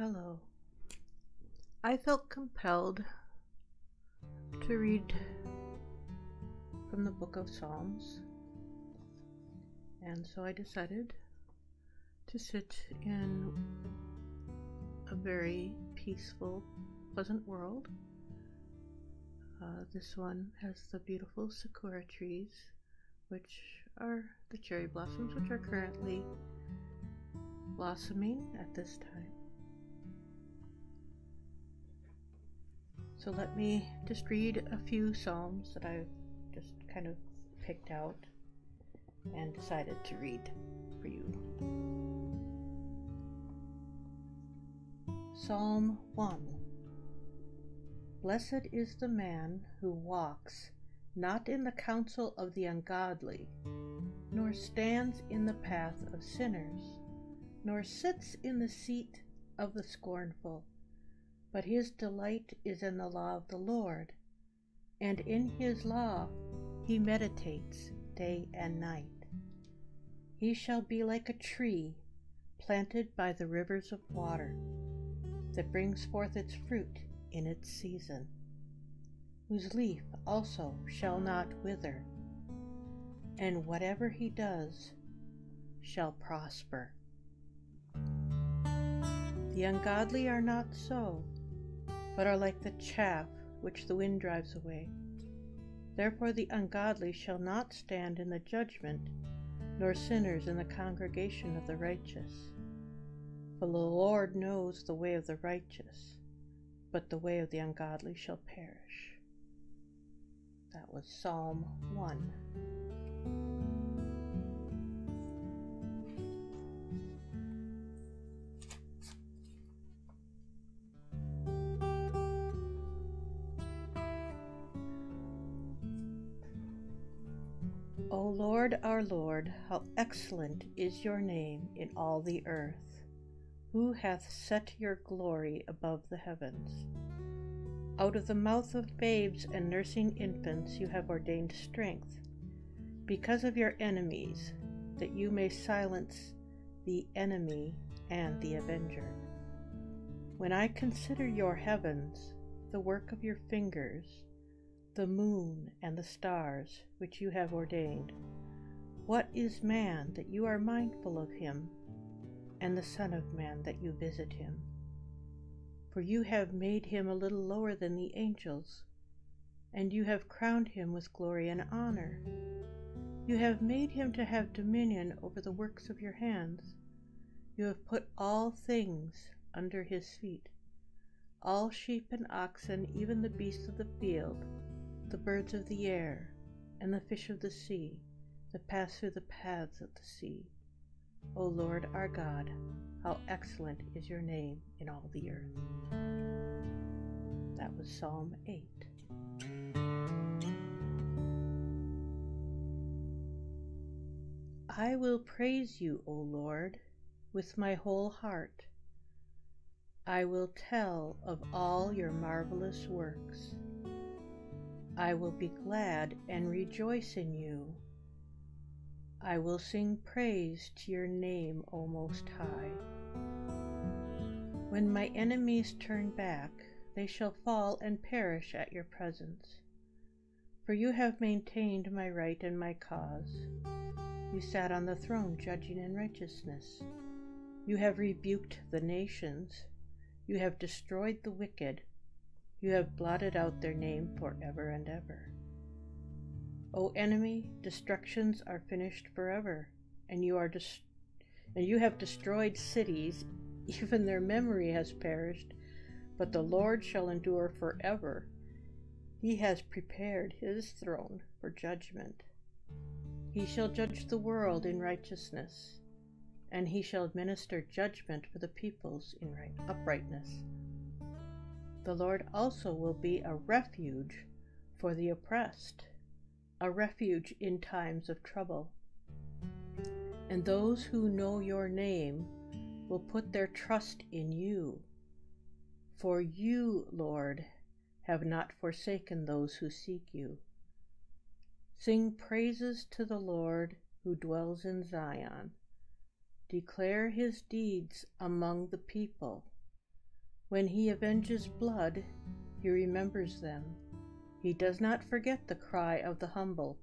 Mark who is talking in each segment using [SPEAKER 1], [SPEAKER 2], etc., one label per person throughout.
[SPEAKER 1] Hello. I felt compelled to read from the book of Psalms, and so I decided to sit in a very peaceful, pleasant world. This one has the beautiful sakura trees, which are the cherry blossoms, which are currently blossoming at this time. So let me just read a few psalms that I've just kind of picked out and decided to read for you. Psalm 1. Blessed is the man who walks not in the counsel of the ungodly, nor stands in the path of sinners, nor sits in the seat of the scornful, but his delight is in the law of the Lord, and in his law he meditates day and night. He shall be like a tree planted by the rivers of water, that brings forth its fruit in its season, whose leaf also shall not wither, and whatever he does shall prosper. The ungodly are not so, but are like the chaff which the wind drives away. Therefore the ungodly shall not stand in the judgment, nor sinners in the congregation of the righteous. For the Lord knows the way of the righteous, but the way of the ungodly shall perish. That was Psalm 1. O Lord, our Lord, how excellent is your name in all the earth! Who hath set your glory above the heavens? Out of the mouth of babes and nursing infants you have ordained strength, because of your enemies, that you may silence the enemy and the avenger. When I consider your heavens, the work of your fingers, the moon and the stars which you have ordained, what is man that you are mindful of him, and the Son of Man that you visit him? For you have made him a little lower than the angels, and you have crowned him with glory and honor. You have made him to have dominion over the works of your hands. You have put all things under his feet, all sheep and oxen, even the beasts of the field, the birds of the air, and the fish of the sea, that pass through the paths of the sea. O Lord our God, how excellent is your name in all the earth. That was Psalm 8. I will praise you, O Lord, with my whole heart. I will tell of all your marvelous works. I will be glad and rejoice in you. I will sing praise to your name, O Most High. When my enemies turn back, they shall fall and perish at your presence. For you have maintained my right and my cause. You sat on the throne judging in righteousness. You have rebuked the nations. You have destroyed the wicked. You have blotted out their name forever and ever. O enemy, destructions are finished forever, and you have destroyed cities, even their memory has perished, but the Lord shall endure forever. He has prepared his throne for judgment. He shall judge the world in righteousness, and he shall administer judgment for the peoples in uprightness. The Lord also will be a refuge for the oppressed, a refuge in times of trouble. And those who know your name will put their trust in you. For you, Lord, have not forsaken those who seek you. Sing praises to the Lord who dwells in Zion. Declare his deeds among the people. When he avenges blood, he remembers them. He does not forget the cry of the humble.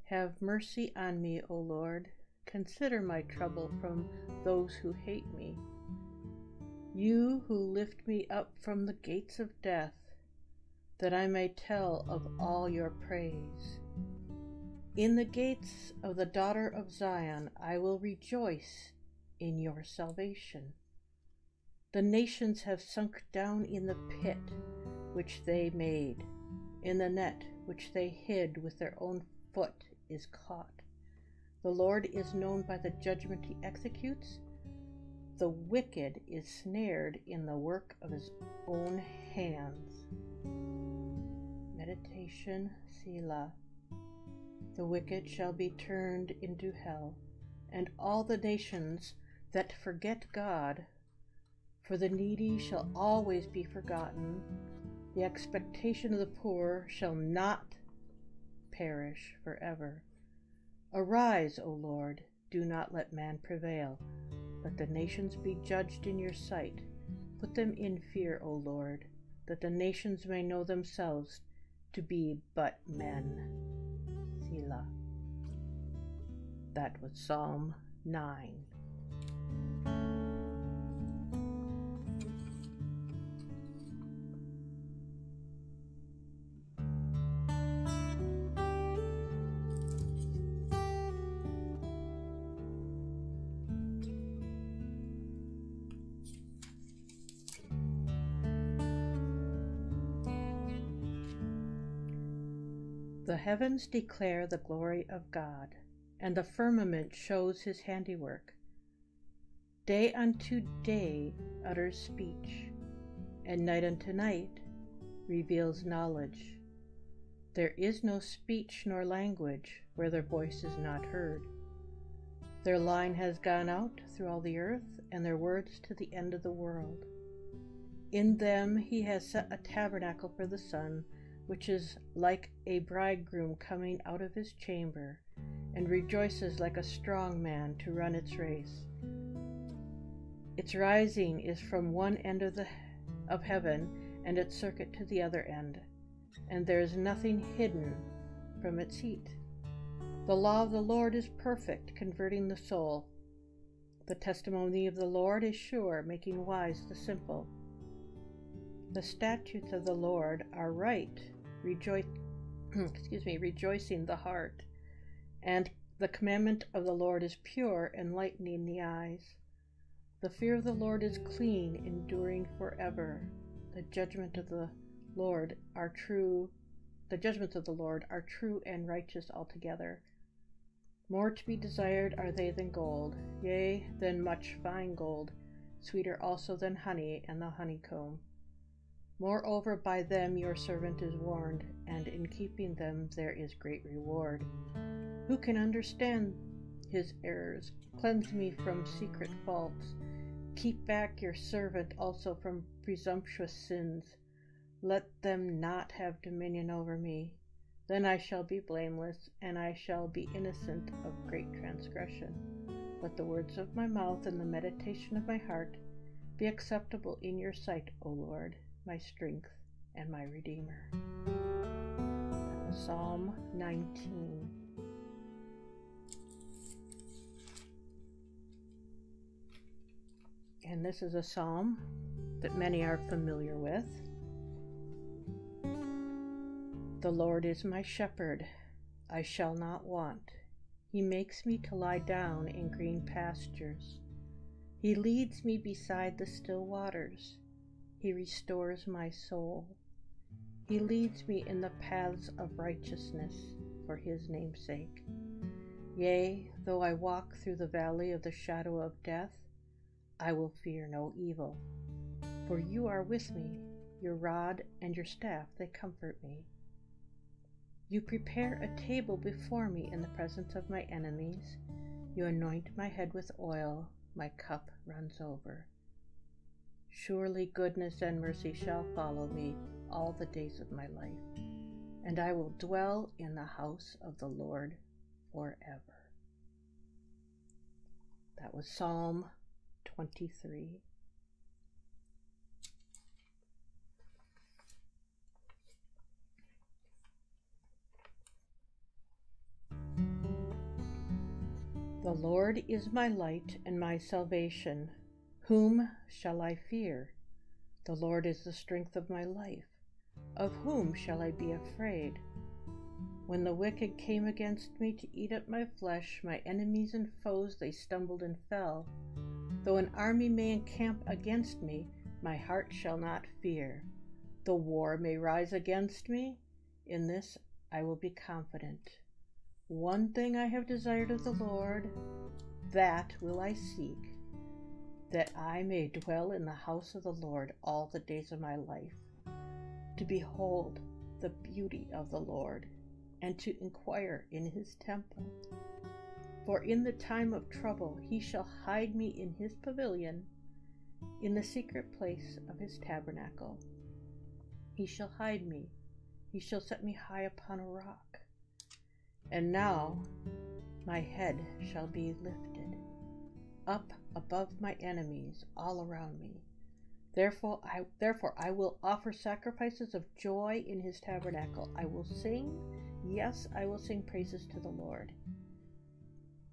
[SPEAKER 1] Have mercy on me, O Lord. Consider my trouble from those who hate me. You who lift me up from the gates of death, that I may tell of all your praise. In the gates of the daughter of Zion I will rejoice in your salvation. The nations have sunk down in the pit which they made, in the net which they hid with their own foot is caught. The Lord is known by the judgment he executes. The wicked is snared in the work of his own hands. Meditation, Selah. The wicked shall be turned into hell, and all the nations that forget God. For the needy shall always be forgotten. The expectation of the poor shall not perish forever. Arise, O Lord, do not let man prevail. Let the nations be judged in your sight. Put them in fear, O Lord, that the nations may know themselves to be but men. Selah. That was Psalm 9. The heavens declare the glory of God, and the firmament shows his handiwork. Day unto day utters speech, and night unto night reveals knowledge. There is no speech nor language where their voice is not heard. Their line has gone out through all the earth, and their words to the end of the world. In them he has set a tabernacle for the sun, which is like a bridegroom coming out of his chamber, and rejoices like a strong man to run its race. Its rising is from one end of heaven, and its circuit to the other end, and there is nothing hidden from its heat. The law of the Lord is perfect, converting the soul. The testimony of the Lord is sure, making wise the simple. The statutes of the Lord are right, rejoicing the heart, and the commandment of the Lord is pure, enlightening the eyes. The fear of the Lord is clean, enduring forever. The judgments of the Lord are true and righteous altogether. More to be desired are they than gold, yea, than much fine gold, sweeter also than honey and the honeycomb. Moreover, by them your servant is warned, and in keeping them there is great reward. Who can understand his errors? Cleanse me from secret faults. Keep back your servant also from presumptuous sins. Let them not have dominion over me. Then I shall be blameless, and I shall be innocent of great transgression. Let the words of my mouth and the meditation of my heart be acceptable in your sight, O Lord, my strength and my Redeemer. That was Psalm 19. And this is a psalm that many are familiar with. The Lord is my shepherd, I shall not want. He makes me to lie down in green pastures. He leads me beside the still waters. He restores my soul. He leads me in the paths of righteousness for his name's sake. Yea, though I walk through the valley of the shadow of death, I will fear no evil. For you are with me, your rod and your staff, they comfort me. You prepare a table before me in the presence of my enemies. You anoint my head with oil, my cup runs over. Surely goodness and mercy shall follow me all the days of my life, and I will dwell in the house of the Lord forever. That was Psalm 23. The Lord is my light and my salvation. Whom shall I fear? The Lord is the strength of my life. Of whom shall I be afraid? When the wicked came against me to eat up my flesh, my enemies and foes, they stumbled and fell. Though an army may encamp against me, my heart shall not fear. Though war may rise against me, in this I will be confident. One thing I have desired of the Lord, that will I seek, that I may dwell in the house of the Lord all the days of my life, to behold the beauty of the Lord, and to inquire in his temple. For in the time of trouble he shall hide me in his pavilion, in the secret place of his tabernacle. He shall hide me, he shall set me high upon a rock. And now my head shall be lifted up above my enemies all around me. Therefore I will offer sacrifices of joy in his tabernacle. I will sing, yes, I will sing praises to the Lord.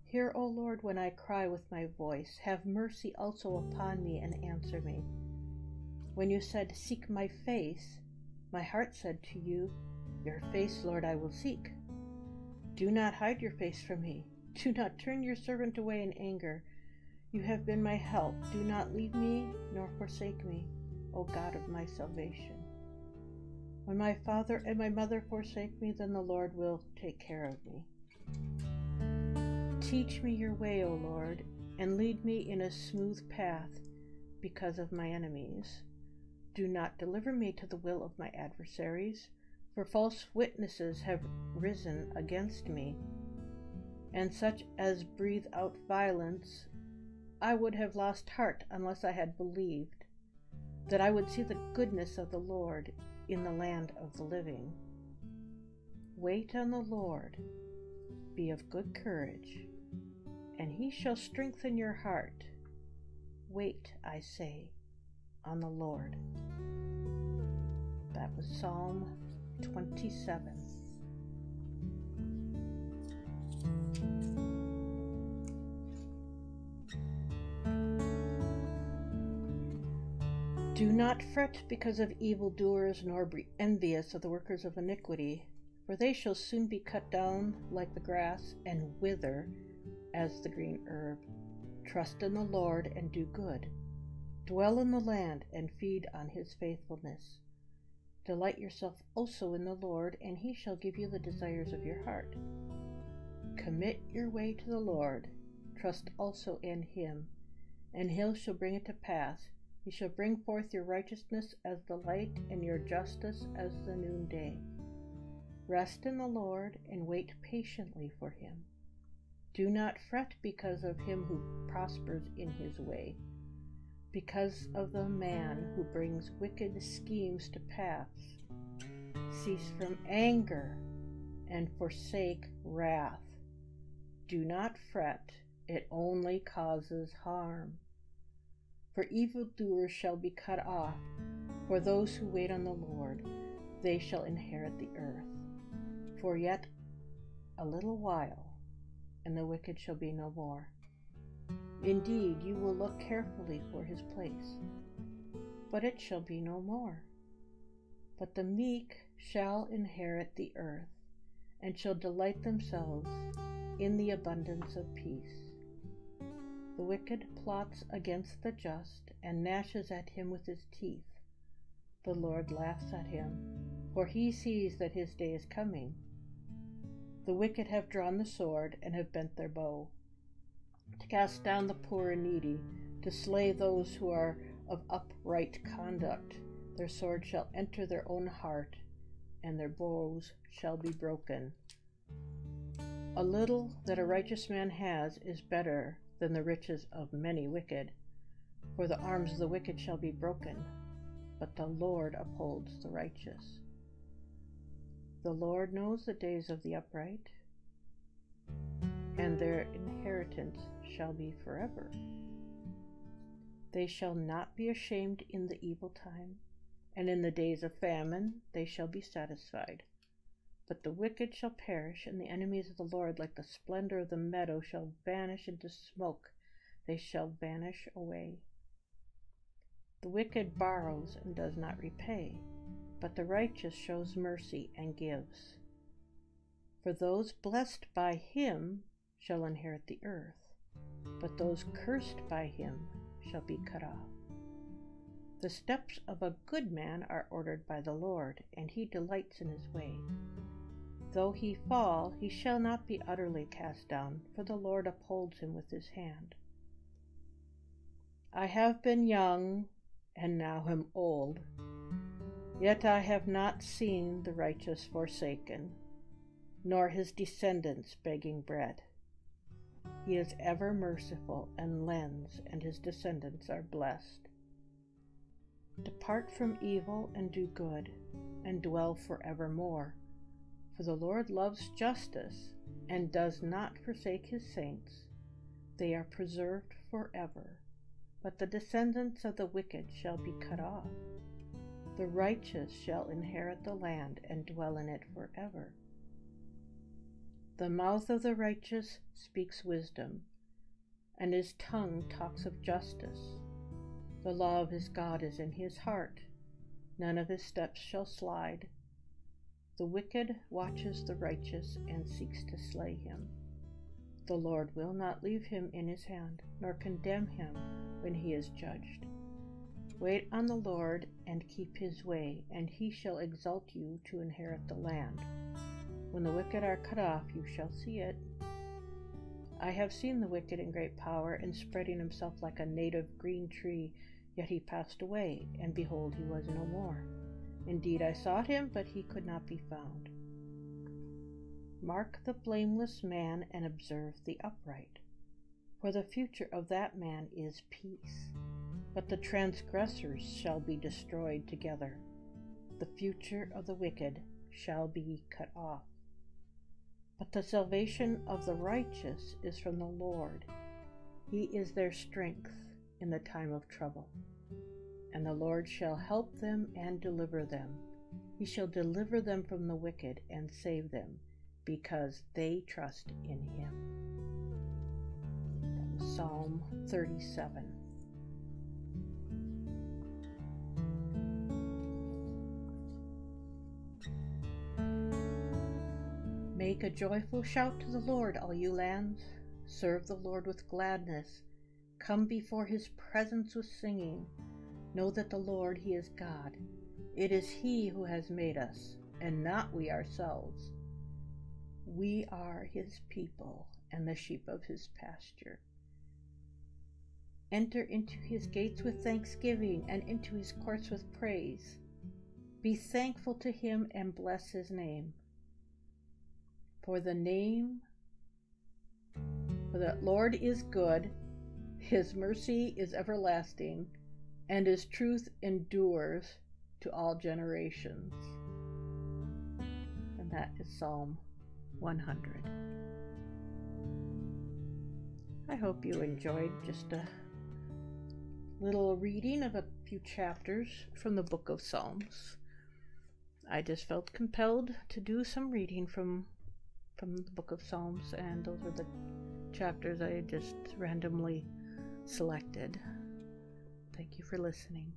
[SPEAKER 1] Hear, O Lord, when I cry with my voice. Have mercy also upon me and answer me. When you said, seek my face, my heart said to you, your face, Lord, I will seek. Do not hide your face from me. Do not turn your servant away in anger. You have been my help. Do not leave me nor forsake me, O God of my salvation. When my father and my mother forsake me, then the Lord will take care of me. Teach me your way, O Lord, and lead me in a smooth path because of my enemies. Do not deliver me to the will of my adversaries, for false witnesses have risen against me, and such as breathe out violence. I would have lost heart unless I had believed that I would see the goodness of the Lord in the land of the living. Wait on the Lord, be of good courage, and he shall strengthen your heart. Wait, I say, on the Lord. That was Psalm 27. Do not fret because of evildoers, nor be envious of the workers of iniquity, for they shall soon be cut down like the grass and wither as the green herb. Trust in the Lord and do good. Dwell in the land and feed on his faithfulness. Delight yourself also in the Lord, and he shall give you the desires of your heart. Commit your way to the Lord. Trust also in him, and he shall bring it to pass. He shall bring forth your righteousness as the light, and your justice as the noonday. Rest in the Lord, and wait patiently for him. Do not fret because of him who prospers in his way, because of the man who brings wicked schemes to pass. Cease from anger and forsake wrath. Do not fret, it only causes harm. For evildoers shall be cut off. For those who wait on the Lord, they shall inherit the earth. For yet a little while, and the wicked shall be no more. Indeed, you will look carefully for his place, but it shall be no more. But the meek shall inherit the earth, and shall delight themselves in the abundance of peace. The wicked plots against the just, and gnashes at him with his teeth. The Lord laughs at him, for he sees that his day is coming. The wicked have drawn the sword, and have bent their bow, to cast down the poor and needy, to slay those who are of upright conduct. Their sword shall enter their own heart, and their bows shall be broken. A little that a righteous man has is better than the riches of many wicked, for the arms of the wicked shall be broken, but the Lord upholds the righteous. The Lord knows the days of the upright, and their inheritance shall be forever. They shall not be ashamed in the evil time, and in the days of famine they shall be satisfied. But the wicked shall perish, and the enemies of the Lord, like the splendor of the meadow, shall vanish into smoke. They shall vanish away. The wicked borrows and does not repay, but the righteous shows mercy and gives. For those blessed by him shall inherit the earth, but those cursed by him shall be cut off. The steps of a good man are ordered by the Lord, and he delights in his way. Though he fall, he shall not be utterly cast down, for the Lord upholds him with his hand. I have been young, and now am old, yet I have not seen the righteous forsaken, nor his descendants begging bread. He is ever merciful and lends, and his descendants are blessed. Depart from evil and do good, and dwell forevermore. For the Lord loves justice, and does not forsake his saints. They are preserved forever, but the descendants of the wicked shall be cut off. The righteous shall inherit the land and dwell in it forever. The mouth of the righteous speaks wisdom, and his tongue talks of justice. The law of his God is in his heart. None of his steps shall slide. The wicked watches the righteous and seeks to slay him. The Lord will not leave him in his hand, nor condemn him when he is judged. Wait on the Lord and keep his way, and he shall exalt you to inherit the land. When the wicked are cut off, you shall see it. I have seen the wicked in great power, and spreading himself like a native green tree, yet he passed away, and behold, he was no more. Indeed, I sought him, but he could not be found. Mark the blameless man and observe the upright, for the future of that man is peace. But the transgressors shall be destroyed together. The future of the wicked shall be cut off. But the salvation of the righteous is from the Lord. He is their strength in the time of trouble. And the Lord shall help them and deliver them. He shall deliver them from the wicked and save them, because they trust in him. That was Psalm 37. Make a joyful shout to the Lord, all you lands. Serve the Lord with gladness. Come before his presence with singing. Know that the Lord, he is God. It is he who has made us, and not we ourselves. We are his people and the sheep of his pasture. Enter into his gates with thanksgiving and into his courts with praise. Be thankful to him and bless his name. For the Lord is good, his mercy is everlasting, and his truth endures to all generations. And that is Psalm 100. I hope you enjoyed just a little reading of a few chapters from the book of Psalms. I just felt compelled to do some reading from the book of Psalms, and those are the chapters I just randomly selected. Thank you for listening.